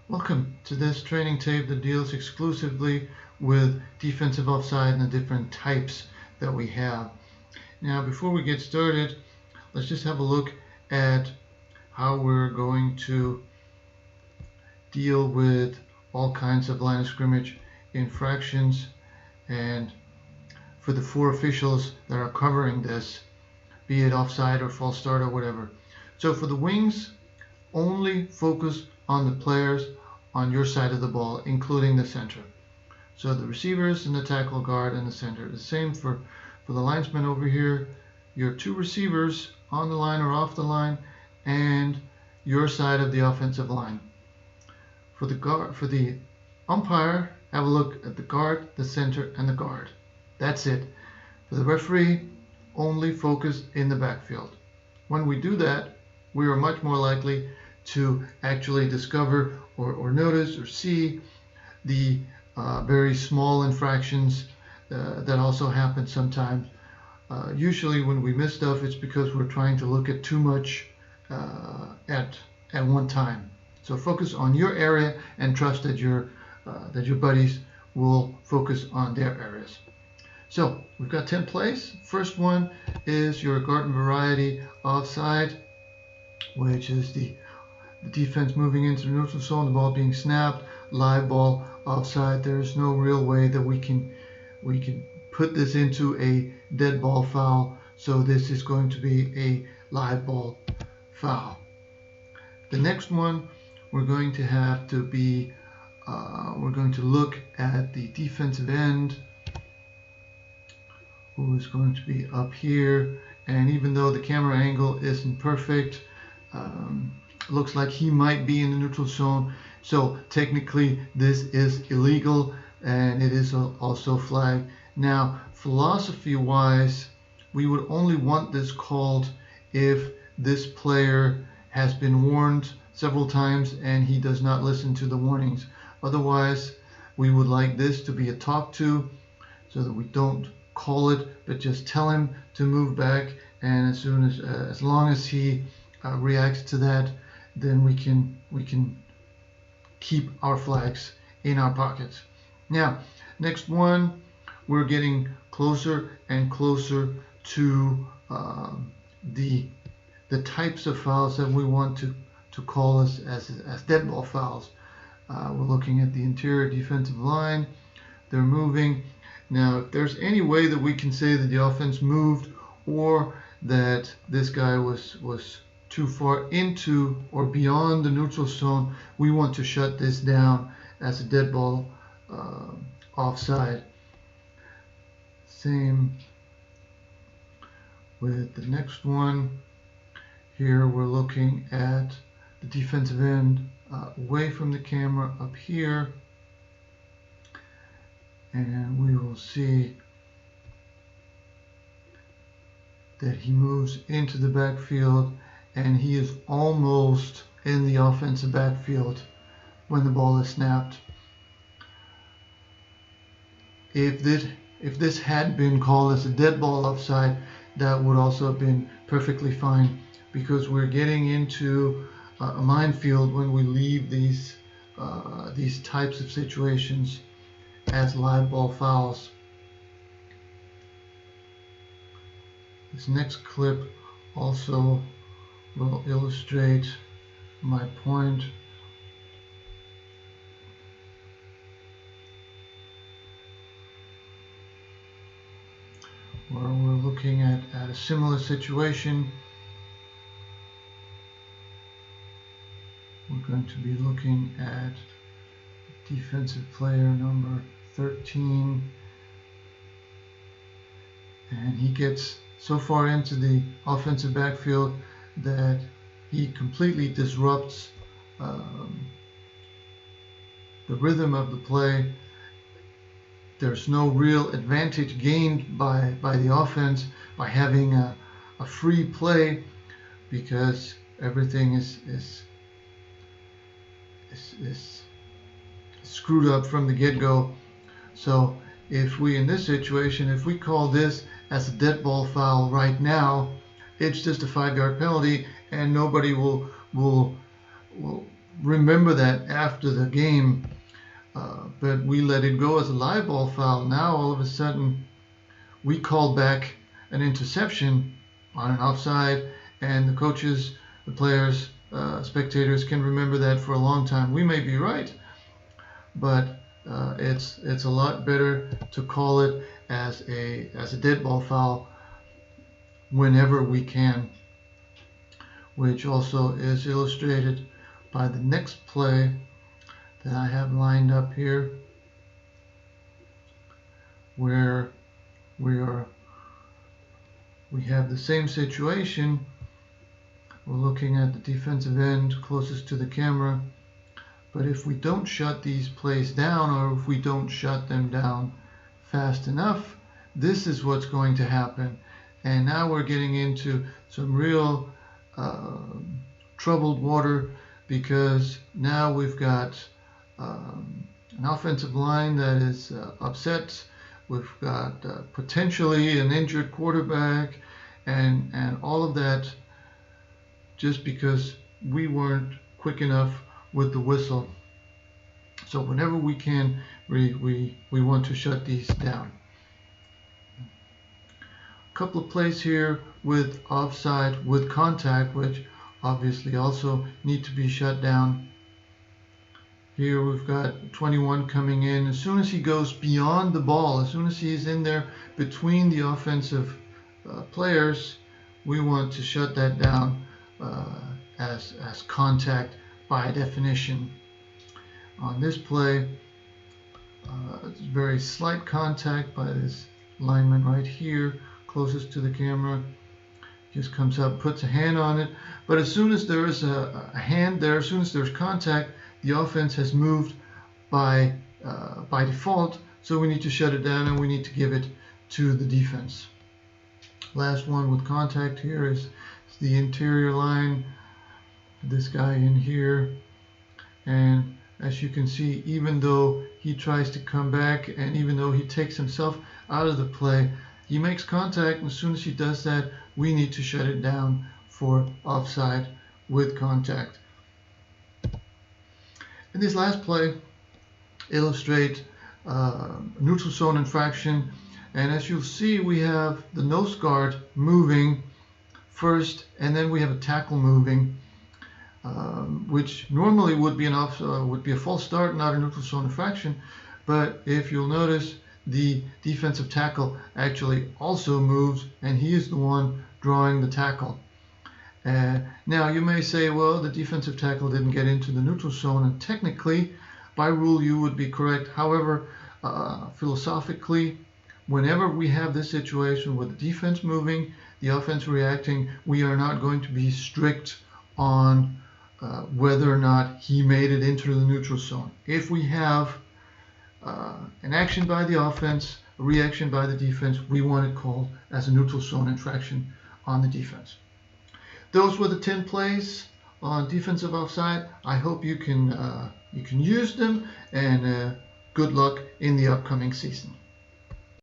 Welcome to this training tape that deals exclusively with defensive offside and the different types that we have. Now, before we get started, let's just have a look at how we're going to deal with all kinds of line of scrimmage infractions, and for the four officials that are covering this, be it offside or false start or whatever. So for the wings, only focus on the players on your side of the ball, including the center. So the receivers and the tackle guard and the center. The same for the linesman over here. Your two receivers on the line or off the line, and your side of the offensive line. For the umpire, have a look at the guard, the center, and the guard. That's it. For the referee, only focus in the backfield. When we do that, we are much more likely to actually discover or notice or see the very small infractions that also happen sometimes. Usually when we miss stuff, it's because we're trying to look at too much at one time. So focus on your area and trust that your buddies will focus on their areas. So we've got 10 plays. First one is your garden variety offside, which is the defense moving into the neutral zone, the ball being snapped, live ball offside. There's no real way that we can put this into a dead ball foul, so this is going to be a live ball foul. The next one, we're going to have to be we're going to look at the defensive end, who is going to be up here, and even though the camera angle isn't perfect, looks like he might be in the neutral zone, so technically this is illegal and it is also flagged. Now, philosophy wise, we would only want this called if this player has been warned several times and he does not listen to the warnings. Otherwise, we would like this to be a talk to, so that we don't call it but just tell him to move back, and as long as he reacts to that, then we can keep our flags in our pockets. Now, next one, we're getting closer and closer to the types of fouls that we want to call as dead ball fouls. We're looking at the interior defensive line. They're moving. Now, if there's any way that we can say that the offense moved or that this guy was too far into or beyond the neutral zone, we want to shut this down as a dead ball offside. Same with the next one. Here we're looking at the defensive end away from the camera up here, and we will see that he moves into the backfield and he is almost in the offensive backfield when the ball is snapped. If this had been called as a dead ball offside, that would also have been perfectly fine, because we're getting into a minefield when we leave these types of situations as live ball fouls. This next clip also will illustrate my point. Where we're looking at a similar situation. We're going to be looking at defensive player number 13, and he gets so far into the offensive backfield that he completely disrupts the rhythm of the play. There's no real advantage gained by the offense by having a free play, because everything is screwed up from the get-go. So if we, in this situation, if we call this as a dead ball foul right now, it's just a 5-yard penalty, and nobody will remember that after the game, but we let it go as a live ball foul. Now all of a sudden we call back an interception on an offside, and the coaches, the players, spectators can remember that for a long time. We may be right, but it's a lot better to call it as a dead ball foul whenever we can, which also is illustrated by the next play that I have lined up here, where we have the same situation. We're looking at the defensive end closest to the camera, but if we don't shut these plays down, or if we don't shut them down fast enough, this is what's going to happen. And now we're getting into some real troubled water, because now we've got an offensive line that is upset. We've got potentially an injured quarterback, and all of that just because we weren't quick enough with the whistle. So whenever we can, we want to shut these down. A couple of plays here with offside, with contact, which obviously also need to be shut down. Here we've got 21 coming in. As soon as he goes beyond the ball, as soon as he's in there between the offensive players, we want to shut that down as contact by definition. On this play, it's very slight contact by this lineman right here, closest to the camera. Just comes up, puts a hand on it. But as soon as there is a hand there, as soon as there's contact, the offense has moved by default, so we need to shut it down and we need to give it to the defense. Last one with contact here is the interior line, this guy in here, and as you can see, even though he tries to come back and even though he takes himself out of the play, he makes contact, and as soon as he does that, we need to shut it down for offside with contact. And this last play illustrates neutral zone infraction, and as you'll see, we have the nose guard moving first, and then we have a tackle moving, which normally would be a false start, not a neutral zone infraction. But if you'll notice, the defensive tackle actually also moves, and he is the one drawing the tackle. Now you may say, well, the defensive tackle didn't get into the neutral zone, and technically, by rule, you would be correct. However, philosophically, whenever we have this situation with the defense moving, the offense reacting, we are not going to be strict on whether or not he made it into the neutral zone. If we have an action by the offense, a reaction by the defense, we want it called as a neutral zone infraction on the defense. Those were the 10 plays on defensive offside. I hope you can use them, and good luck in the upcoming season.